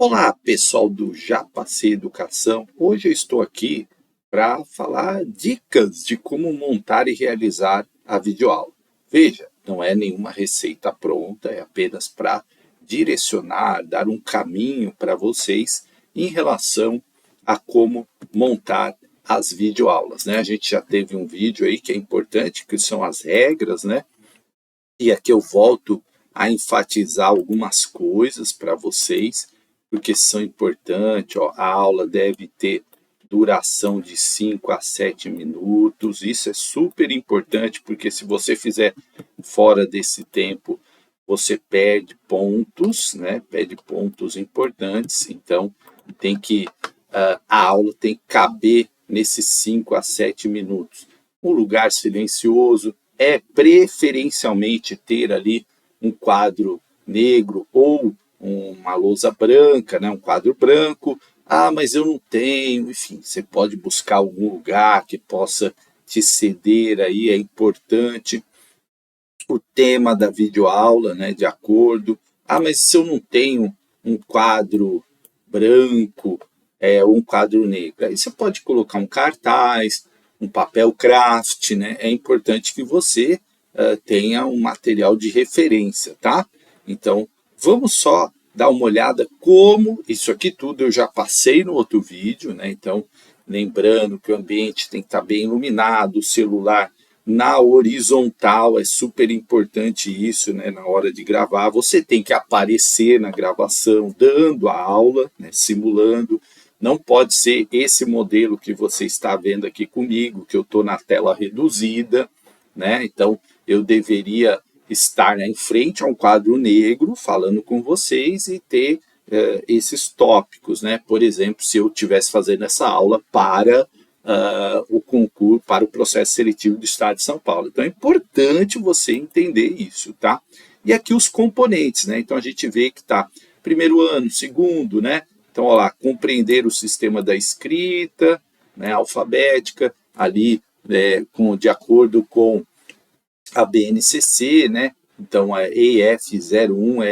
Olá, pessoal do Já Passei Educação. Hoje eu estou aqui para falar dicas de como montar e realizar a videoaula. Veja, não é nenhuma receita pronta, é apenas para direcionar, dar um caminho para vocês em relação a como montar as videoaulas, né? A gente já teve um vídeo aí que é importante, que são as regras, né? E aqui eu volto a enfatizar algumas coisas para vocês, porque são importantes. Ó, a aula deve ter duração de 5 a 7 minutos. Isso é super importante, porque se você fizer fora desse tempo, você perde pontos, né? Perde pontos importantes. Então, a aula tem que caber nesses 5 a 7 minutos. Um lugar silencioso, é preferencialmente ter ali um quadro negro ou uma lousa branca, né? Um quadro branco. Ah, mas eu não tenho. Enfim, você pode buscar algum lugar que possa te ceder aí, é importante. O tema da videoaula, né? De acordo. Ah, mas se eu não tenho um quadro branco, ou um quadro negro, aí você pode colocar um cartaz, um papel craft, né? É importante que você tenha um material de referência, tá? Então, vamos só dar uma olhada como isso aqui tudo eu já passei no outro vídeo, né? Então, lembrando que o ambiente tem que estar bem iluminado, o celular na horizontal, é super importante isso, né? Na hora de gravar, você tem que aparecer na gravação, dando a aula, né? Simulando. Não pode ser esse modelo que você está vendo aqui comigo, que eu estou na tela reduzida, né? Então, eu deveria estar, né, em frente a um quadro negro, falando com vocês e ter esses tópicos, né? Por exemplo, se eu estivesse fazendo essa aula para o concurso, para o processo seletivo do Estado de São Paulo. Então, é importante você entender isso, tá? E aqui os componentes, né? Então, a gente vê que está primeiro ano, segundo, né? Então, olha lá, compreender o sistema da escrita, né, alfabética, ali, de acordo com a BNCC, né? Então, a EF01, a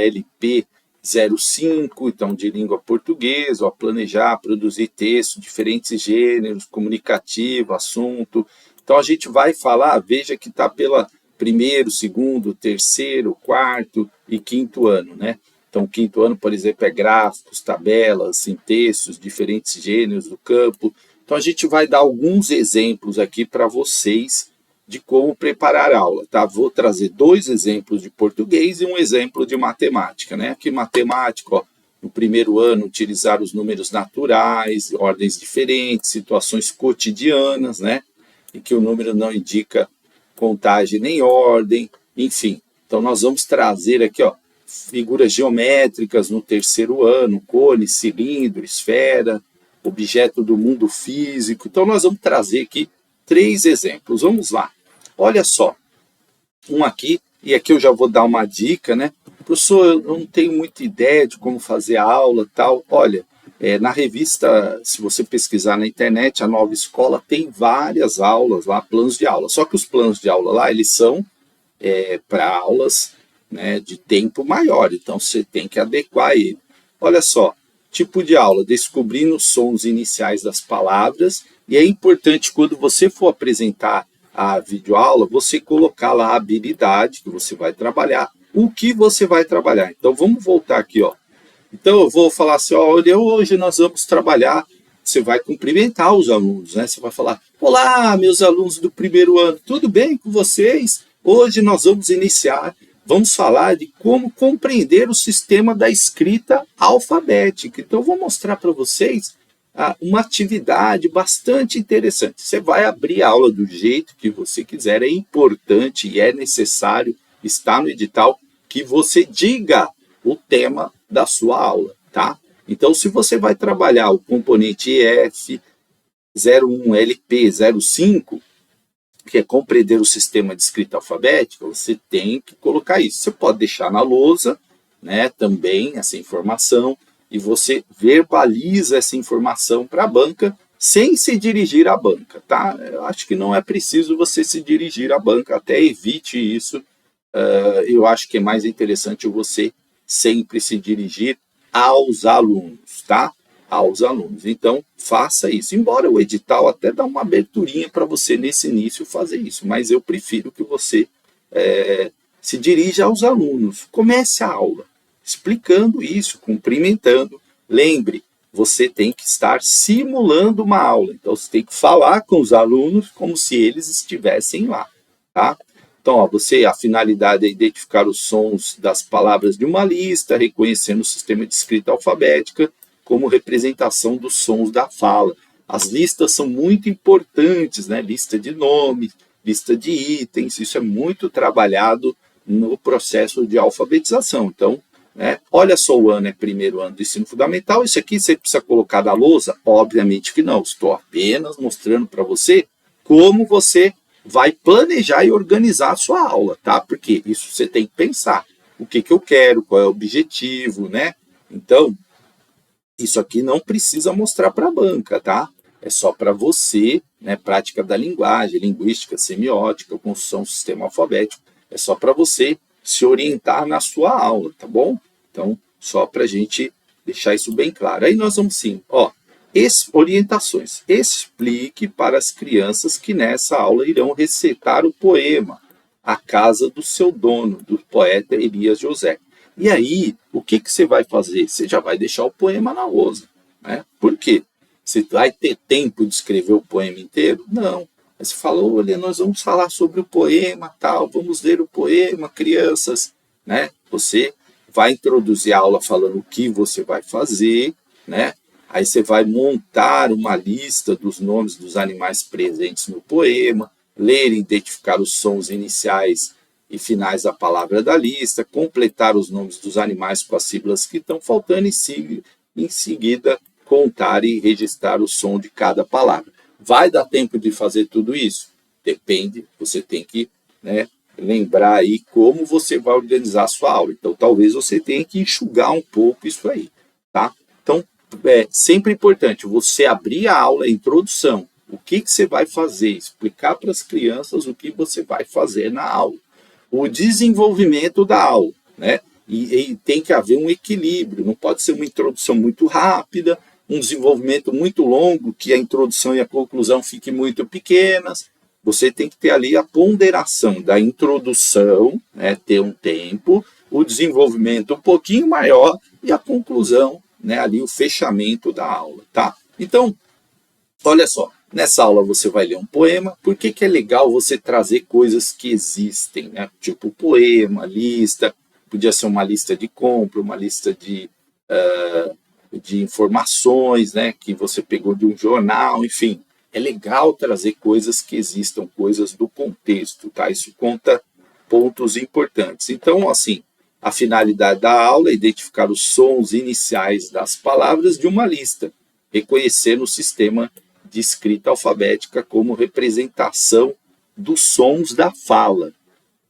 LP05, então, de língua portuguesa, ó, planejar, produzir texto, diferentes gêneros, comunicativo, assunto. Então, a gente vai falar, veja que está pela primeiro, segundo, terceiro, quarto e quinto ano, né? Então, o quinto ano, por exemplo, é gráficos, tabelas, em textos, diferentes gêneros do campo. Então, a gente vai dar alguns exemplos aqui para vocês de como preparar a aula, tá? Vou trazer 2 exemplos de português e um exemplo de matemática, né? Aqui, matemática, ó, no primeiro ano, utilizar os números naturais, ordens diferentes, situações cotidianas, né? E que o número não indica contagem nem ordem, enfim. Então, nós vamos trazer aqui, ó, figuras geométricas no terceiro ano, cone, cilindro, esfera, objeto do mundo físico. Então, nós vamos trazer aqui 3 exemplos. Vamos lá. Olha só, um aqui, e aqui eu já vou dar uma dica, né? Professor, eu não tenho muita ideia de como fazer a aula e tal. Olha, na revista, se você pesquisar na internet, a Nova Escola tem várias aulas lá, planos de aula. Só que os planos de aula lá, eles são para aulas, né, de tempo maior, então você tem que adequar ele. Olha só, tipo de aula, descobrindo os sons iniciais das palavras, e é importante quando você for apresentar a videoaula, você colocar lá a habilidade que você vai trabalhar, o que você vai trabalhar. Então vamos voltar aqui, ó. Então eu vou falar assim, ó, olha, hoje nós vamos trabalhar, você vai cumprimentar os alunos, né? Você vai falar, olá, meus alunos do primeiro ano, tudo bem com vocês? Hoje nós vamos iniciar, vamos falar de como compreender o sistema da escrita alfabética. Então eu vou mostrar para vocês uma atividade bastante interessante. Você vai abrir a aula do jeito que você quiser, é importante e é necessário, está no edital, que você diga o tema da sua aula, tá? Então, se você vai trabalhar o componente EF 01, LP 05, que é compreender o sistema de escrita alfabética, você tem que colocar isso. Você pode deixar na lousa, né, também essa informação, e você verbaliza essa informação para a banca sem se dirigir à banca, tá? Eu acho que não é preciso você se dirigir à banca, até evite isso. Eu acho que é mais interessante você sempre se dirigir aos alunos, tá? Aos alunos. Então, faça isso. Embora o edital até dá uma aberturinha para você nesse início fazer isso, mas eu prefiro que você se dirija aos alunos. Comece a aula explicando isso, cumprimentando. Lembre, você tem que estar simulando uma aula. Então, você tem que falar com os alunos como se eles estivessem lá, tá? Então, ó, a finalidade é identificar os sons das palavras de uma lista, reconhecendo o sistema de escrita alfabética como representação dos sons da fala. As listas são muito importantes, né? Lista de nomes, lista de itens, isso é muito trabalhado no processo de alfabetização. Então, olha só, o ano é primeiro ano do ensino fundamental, isso aqui você precisa colocar na lousa? Obviamente que não, estou apenas mostrando para você como você vai planejar e organizar a sua aula, tá? Porque isso você tem que pensar. O que eu quero, qual é o objetivo, né? Então, isso aqui não precisa mostrar para a banca, tá? É só para você, né? Prática da linguagem, linguística, semiótica, construção do sistema alfabético. É só para você se orientar na sua aula, tá bom? Então, só para a gente deixar isso bem claro. Aí nós vamos sim, ó, orientações. Explique para as crianças que nessa aula irão recitar o poema A Casa do Seu Dono, do poeta Elias José. E aí, o que você vai fazer? Você já vai deixar o poema na lousa, né? Por quê? Você vai ter tempo de escrever o poema inteiro? Não. Você falou, olha, nós vamos falar sobre o poema, tal, vamos ler o poema, crianças, né? Você vai introduzir a aula falando o que você vai fazer, né? Aí você vai montar uma lista dos nomes dos animais presentes no poema, ler e identificar os sons iniciais e finais da palavra da lista, completar os nomes dos animais com as sílabas que estão faltando e em seguida contar e registrar o som de cada palavra. Vai dar tempo de fazer tudo isso? Depende, você tem que, né, lembrar aí como você vai organizar a sua aula. Então, talvez você tenha que enxugar um pouco isso aí, tá? Então, é sempre importante você abrir a aula, a introdução, o que você vai fazer, explicar para as crianças o que você vai fazer na aula. O desenvolvimento da aula, né? E tem que haver um equilíbrio, não pode ser uma introdução muito rápida, um desenvolvimento muito longo, que a introdução e a conclusão fiquem muito pequenas. Você tem que ter ali a ponderação da introdução, né, ter um tempo, o desenvolvimento um pouquinho maior e a conclusão, né, ali o fechamento da aula, tá? Então, olha só, nessa aula você vai ler um poema. Por que é legal você trazer coisas que existem, né? Tipo poema, lista, podia ser uma lista de compra, uma lista de informações, né, que você pegou de um jornal, enfim. É legal trazer coisas que existam, coisas do contexto, tá? Isso conta pontos importantes. Então, assim, a finalidade da aula é identificar os sons iniciais das palavras de uma lista, reconhecendo o sistema de escrita alfabética como representação dos sons da fala.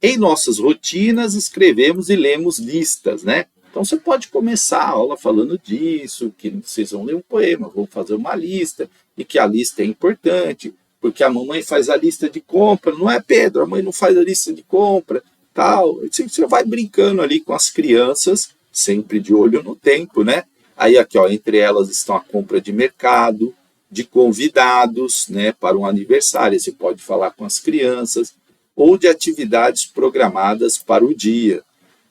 Em nossas rotinas, escrevemos e lemos listas, né? Então, você pode começar a aula falando disso, que vocês vão ler um poema, vão fazer uma lista, e que a lista é importante, porque a mamãe faz a lista de compra, não é, Pedro? A mãe não faz a lista de compra, tal. Você vai brincando ali com as crianças, sempre de olho no tempo, né? Aí, aqui, ó, entre elas estão a compra de mercado, de convidados, né, para um aniversário, você pode falar com as crianças, ou de atividades programadas para o dia.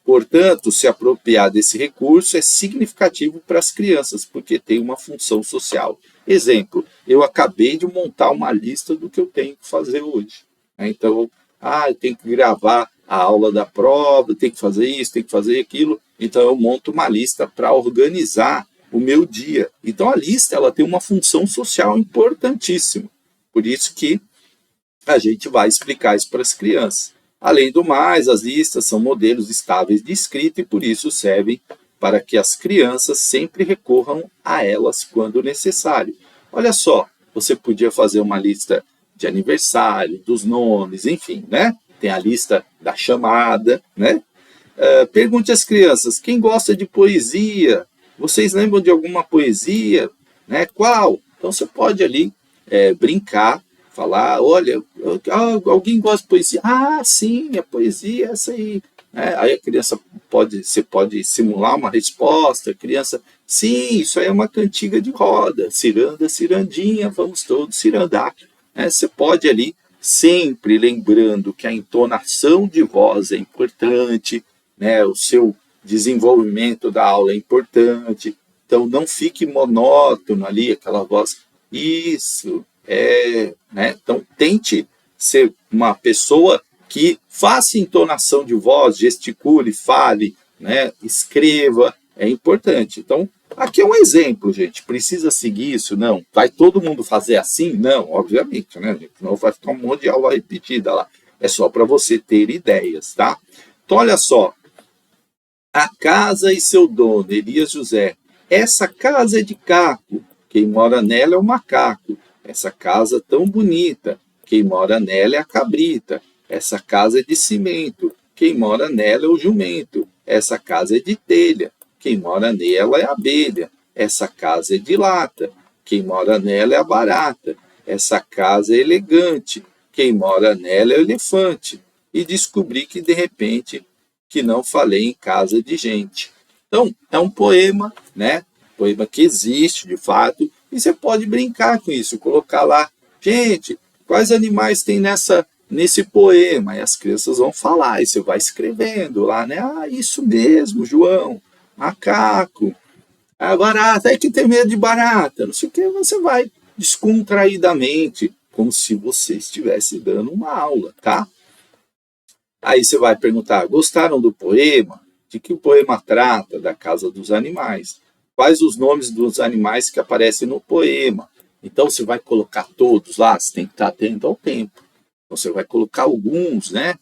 Portanto, se apropriar desse recurso é significativo para as crianças, porque tem uma função social. Exemplo, eu acabei de montar uma lista do que eu tenho que fazer hoje. Então, eu tenho que gravar a aula da prova, tenho que fazer isso, tenho que fazer aquilo. Então, eu monto uma lista para organizar o meu dia. Então, a lista ela tem uma função social importantíssima. Por isso que a gente vai explicar isso para as crianças. Além do mais, as listas são modelos estáveis de escrita e por isso servem para que as crianças sempre recorram a elas quando necessário. Olha só, você podia fazer uma lista de aniversário, dos nomes, enfim, né? Tem a lista da chamada, né? Pergunte às crianças, quem gosta de poesia? Vocês lembram de alguma poesia? Né? Qual? Então você pode ali brincar, falar, olha, alguém gosta de poesia? Ah, sim, a poesia é essa aí. né? Aí a criança você pode simular uma resposta, a criança, sim, isso aí é uma cantiga de roda, ciranda, cirandinha, vamos todos cirandar. Né? Você pode ali, sempre lembrando que a entonação de voz é importante, né? O seu desenvolvimento da aula é importante, então não fique monótono ali, aquela voz, isso, né? Então tente ser uma pessoa que faça entonação de voz, gesticule, fale, né? Escreva, é importante. Então, aqui é um exemplo, gente. Precisa seguir isso? Não. Vai todo mundo fazer assim? Não, obviamente, né, gente? Senão vai ficar um monte de aula repetida lá. É só para você ter ideias, tá? Então, olha só. A casa e seu dono, Elias José. Essa casa é de caco. Quem mora nela é o macaco. Essa casa tão bonita. Quem mora nela é a cabrita. Essa casa é de cimento. Quem mora nela é o jumento. Essa casa é de telha. Quem mora nela é a abelha. Essa casa é de lata. Quem mora nela é a barata. Essa casa é elegante. Quem mora nela é o elefante. E descobri que, de repente, que não falei em casa de gente. Então, é um poema, né? Poema que existe, de fato, e você pode brincar com isso, colocar lá, gente, quais animais tem nesse poema? E as crianças vão falar, e você vai escrevendo lá, né? Ah, isso mesmo, João, macaco, a barata, é que tem medo de barata, não sei o que, você vai descontraídamente, como se você estivesse dando uma aula, tá? Aí você vai perguntar, gostaram do poema? De que o poema trata? Da casa dos animais. Quais os nomes dos animais que aparecem no poema? Então você vai colocar todos lá, você tem que estar atento ao tempo. Então, você vai colocar alguns, né?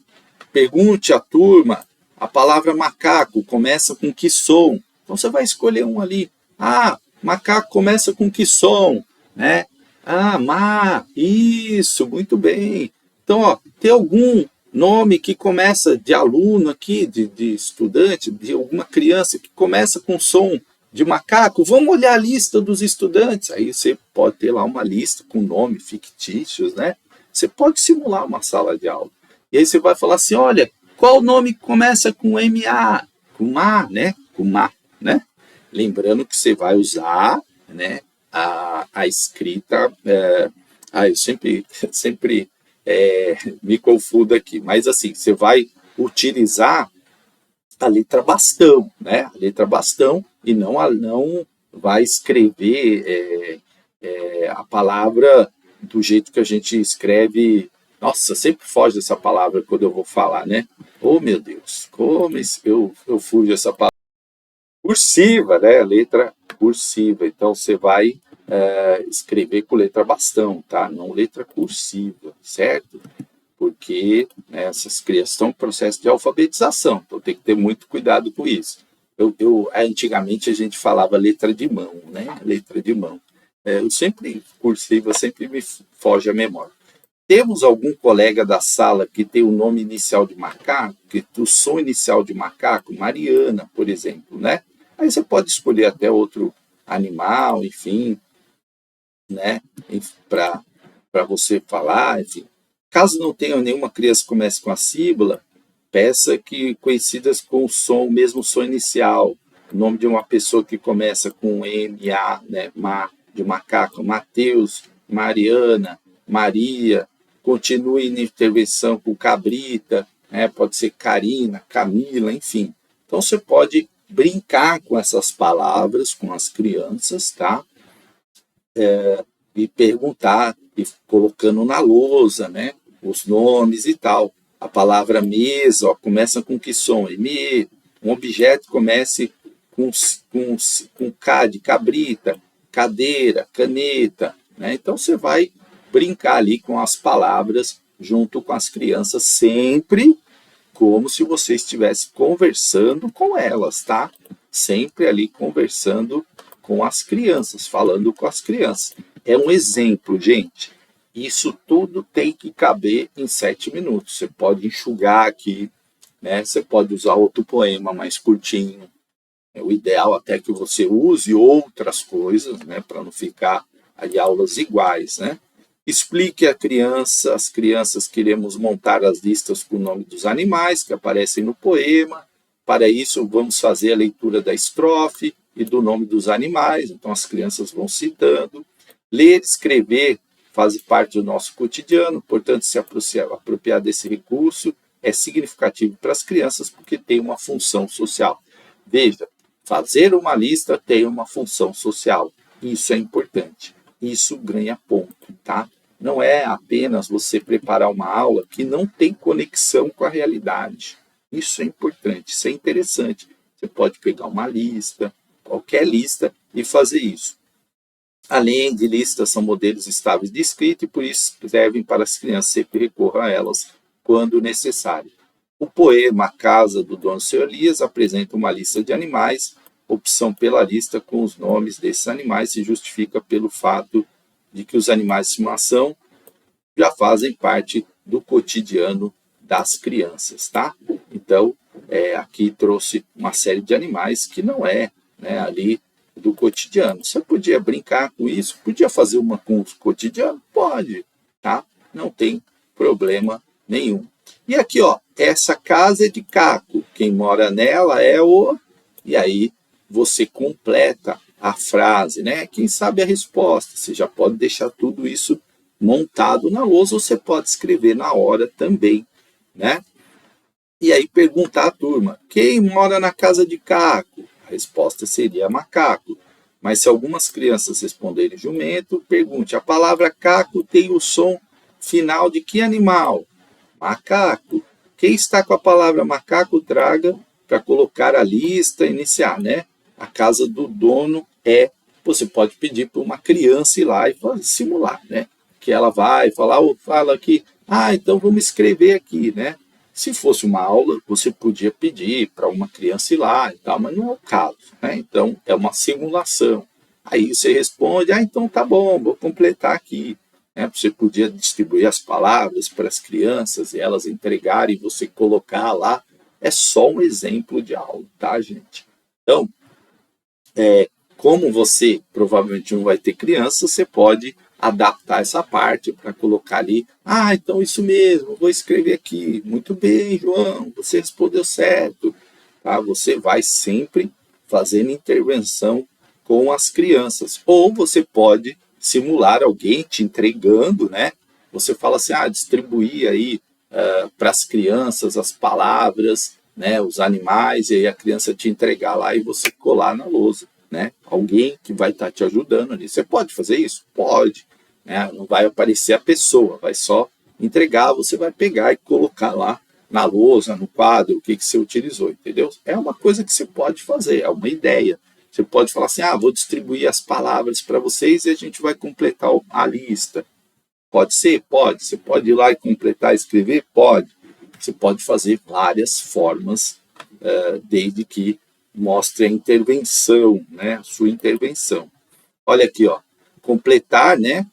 Pergunte à turma, a palavra macaco começa com que som? Então você vai escolher um ali. Ah, macaco começa com que som? Né? Ah, isso, muito bem. Então, ó, tem algum nome que começa de aluno aqui, de estudante, de alguma criança que começa com som de macaco? Vamos olhar a lista dos estudantes. Aí você pode ter lá uma lista com nome fictícios, né? Você pode simular uma sala de aula. E aí você vai falar assim, olha, qual nome começa com MA? Com MA, né? Com MA, né? Lembrando que você vai usar, né, a escrita... eu sempre me confundo aqui, mas assim, você vai utilizar a letra bastão, né? A letra bastão, e não vai escrever a palavra do jeito que a gente escreve. Nossa, sempre foge dessa palavra quando eu vou falar, né? Oh, meu Deus, como eu fujo dessa palavra. Cursiva, né? Letra cursiva. Então, você vai escrever com letra bastão, tá? Não letra cursiva, certo? Porque, né, essas crianças estão em processo de alfabetização, então tem que ter muito cuidado com isso. Antigamente a gente falava letra de mão, né? Letra de mão. Cursiva sempre me foge a memória. Temos algum colega da sala que tem o nome inicial de macaco, que o som inicial de macaco? Mariana, por exemplo, né? Aí você pode escolher até outro animal, enfim, né? Para você falar, enfim. Caso não tenha nenhuma criança que comece com a sílaba, peça que conhecidas com o mesmo som inicial. O nome de uma pessoa que começa com M-A, né? De macaco, Mateus, Mariana, Maria. Continue na intervenção com Cabrita, né? Pode ser Karina, Camila, enfim. Então você pode brincar com essas palavras com as crianças, tá? E perguntar, e colocando na lousa, né? Os nomes e tal. A palavra mesa, ó, começa com que som? Um objeto comece com K de cabrita, cadeira, caneta, né? Então você vai brincar ali com as palavras junto com as crianças, sempre como se você estivesse conversando com elas, tá? Sempre ali conversando com as crianças, falando com as crianças. É um exemplo, gente. Isso tudo tem que caber em 7 minutos. Você pode enxugar aqui, né? Você pode usar outro poema mais curtinho. É o ideal até que você use outras coisas, né? Para não ficar ali aulas iguais, né? Explique à criança, as crianças queremos montar as listas com o nome dos animais que aparecem no poema. Para isso, vamos fazer a leitura da estrofe e do nome dos animais. Então, as crianças vão citando. Ler, escrever faz parte do nosso cotidiano, portanto, se apropriar desse recurso é significativo para as crianças porque tem uma função social. Veja, fazer uma lista tem uma função social. Isso é importante. Isso ganha ponto, tá? Não é apenas você preparar uma aula que não tem conexão com a realidade. Isso é importante, isso é interessante. Você pode pegar uma lista, qualquer lista, e fazer isso. Além de listas, são modelos estáveis de escrita e por isso servem para as crianças sempre recorram a elas quando necessário. O poema A Casa do Dono Seu Elias apresenta uma lista de animais. Opção pela lista com os nomes desses animais se justifica pelo fato de que os animais de estimação já fazem parte do cotidiano das crianças, tá? Então, aqui trouxe uma série de animais que não é, né, ali do cotidiano. Você podia brincar com isso? Podia fazer uma com o cotidiano? Pode, tá? Não tem problema nenhum. E aqui, ó, essa casa é de Caco. Quem mora nela é o... E aí você completa a frase, né? Quem sabe a resposta. Você já pode deixar tudo isso montado na lousa, ou você pode escrever na hora também, né? E aí perguntar à turma, quem mora na casa de Caco? A resposta seria macaco. Mas se algumas crianças responderem jumento, pergunte, a palavra caco tem o som final de que animal? Macaco. Quem está com a palavra macaco, traga para colocar a lista, iniciar, né? A casa do dono é... Você pode pedir para uma criança ir lá e simular, né? Que ela vai falar, ou fala aqui, então vamos escrever aqui, né? Se fosse uma aula, você podia pedir para uma criança ir lá e tal, mas não é o caso, né? Então, é uma simulação. Aí você responde, então tá bom, vou completar aqui. Né? Você podia distribuir as palavras para as crianças e elas entregarem, você colocar lá. É só um exemplo de aula, tá, gente? Então, como você provavelmente não vai ter criança, você pode adaptar essa parte para colocar ali. Então isso mesmo, vou escrever aqui. Muito bem, João, você respondeu certo. Tá? Você vai sempre fazendo intervenção com as crianças. Ou você pode simular alguém te entregando, né? Você fala assim, distribuir aí para as crianças as palavras, né, os animais, e aí a criança te entregar lá e você colar na lousa. Né? Alguém que vai estar te ajudando ali. Você pode fazer isso? Pode. Né? Não vai aparecer a pessoa, vai só entregar, você vai pegar e colocar lá na lousa, no quadro, o que você utilizou, entendeu? É uma coisa que você pode fazer, é uma ideia. Você pode falar assim, vou distribuir as palavras para vocês e a gente vai completar a lista. Pode ser? Pode. Você pode ir lá e completar, escrever? Pode. Você pode fazer várias formas, desde que mostre a intervenção, né? A sua intervenção. Olha aqui, ó, completar, né?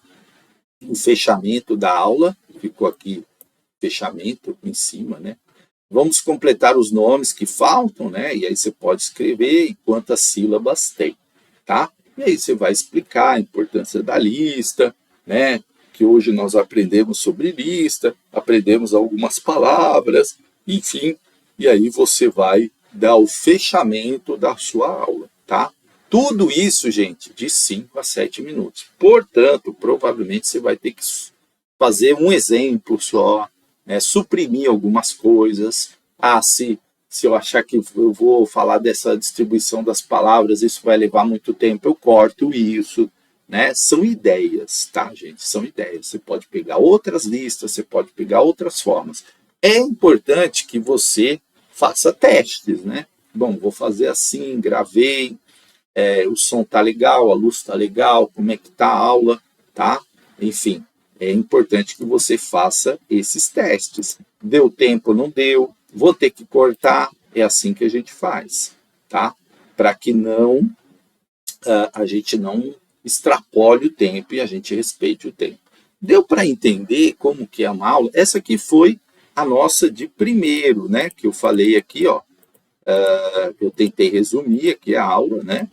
O fechamento da aula, ficou aqui fechamento em cima, né? Vamos completar os nomes que faltam, né? E aí você pode escrever e quantas sílabas tem, tá? E aí você vai explicar a importância da lista, né? Que hoje nós aprendemos sobre lista, aprendemos algumas palavras, enfim, e aí você vai dar o fechamento da sua aula, tá? Tudo isso, gente, de 5 a 7 minutos. Portanto, provavelmente você vai ter que fazer um exemplo só, né? Suprimir algumas coisas. Se eu achar que eu vou falar dessa distribuição das palavras, isso vai levar muito tempo, eu corto isso, né? São ideias, tá, gente? São ideias. Você pode pegar outras listas, você pode pegar outras formas. É importante que você faça testes, né? Bom, vou fazer assim, gravei, o som tá legal, a luz tá legal, como é que tá a aula, tá? Enfim, é importante que você faça esses testes. Deu tempo, não deu, vou ter que cortar, é assim que a gente faz, tá? Para que a gente não extrapole o tempo e a gente respeite o tempo. Deu para entender como que é uma aula? Essa aqui foi a nossa de primeiro, né? Que eu falei aqui, ó. Eu tentei resumir aqui a aula, né?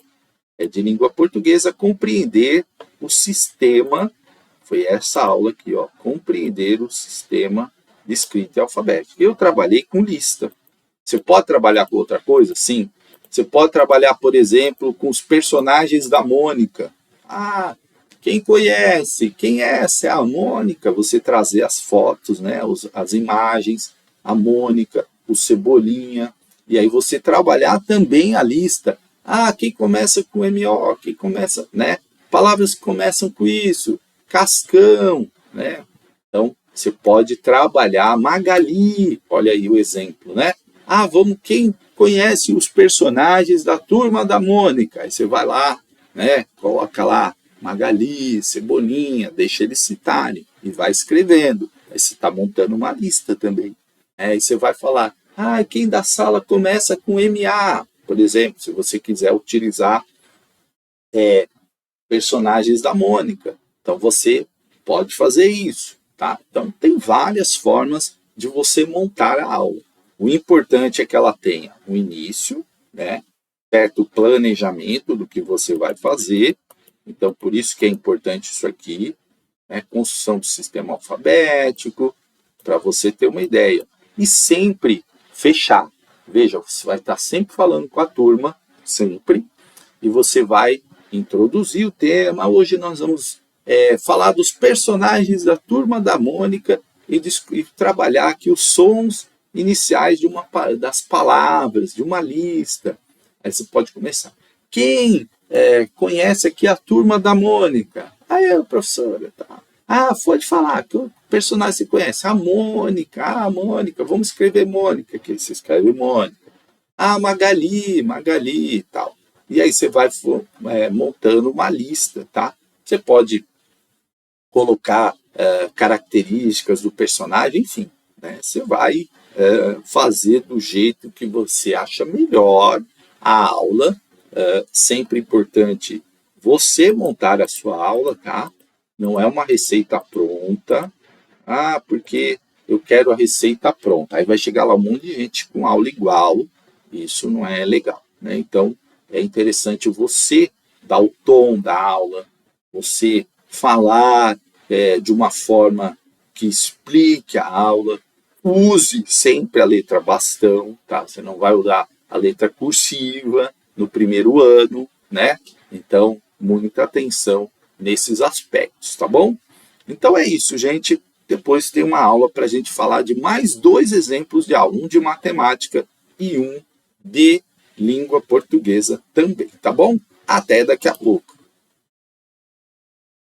De língua portuguesa, compreender o sistema Foi essa aula aqui, ó, compreender o sistema de escrita alfabética. Eu trabalhei com lista. Você pode trabalhar com outra coisa? Sim. Você pode trabalhar, por exemplo, com os personagens da Mônica. Ah, quem conhece? Quem é essa? É a Mônica. Você trazer as fotos, né? As imagens, a Mônica, o Cebolinha. E aí você trabalhar também a lista. Ah, quem começa com MO? Quem começa, né? Palavras que começam com isso. Cascão, né? Então, você pode trabalhar Magali. Olha aí o exemplo, né? Ah, vamos, quem conhece os personagens da Turma da Mônica? Aí você vai lá, né? Coloca lá Magali, Cebolinha, deixa eles citarem e vai escrevendo. Aí você está montando uma lista também. Aí você vai falar, ah, quem da sala começa com MA? Por exemplo, se você quiser utilizar personagens da Mônica. Então você pode fazer isso, tá? Então tem várias formas de você montar a aula. O importante é que ela tenha um início, né? Certo planejamento do que você vai fazer. Então, por isso que é importante isso aqui, né? Construção do sistema alfabético, para você ter uma ideia. E sempre fechar. Veja, você vai estar sempre falando com a turma, sempre, e você vai introduzir o tema. Hoje nós vamos falar dos personagens da Turma da Mônica e trabalhar aqui os sons iniciais das palavras, de uma lista. Aí você pode começar. Quem conhece aqui a Turma da Mônica? Aí, professora, tá. Ah, pode falar, que personagem você conhece? A Mônica, vamos escrever Mônica, que você escreve Mônica. Ah, Magali e tal. E aí você vai montando uma lista, tá? Você pode colocar características do personagem, enfim, né? Você vai fazer do jeito que você acha melhor a aula. Sempre importante você montar a sua aula, tá? Não é uma receita pronta. Ah, porque eu quero a receita pronta. Aí vai chegar lá um monte de gente com aula igual. Isso não é legal, né? Então, é interessante você dar o tom da aula, você falar de uma forma que explique a aula. Use sempre a letra bastão, tá? Você não vai usar a letra cursiva no primeiro ano, né? Então, muita atenção nesses aspectos, tá bom? Então é isso, gente. Depois tem uma aula para a gente falar de mais 2 exemplos de aula, um de matemática e um de língua portuguesa também, tá bom? Até daqui a pouco.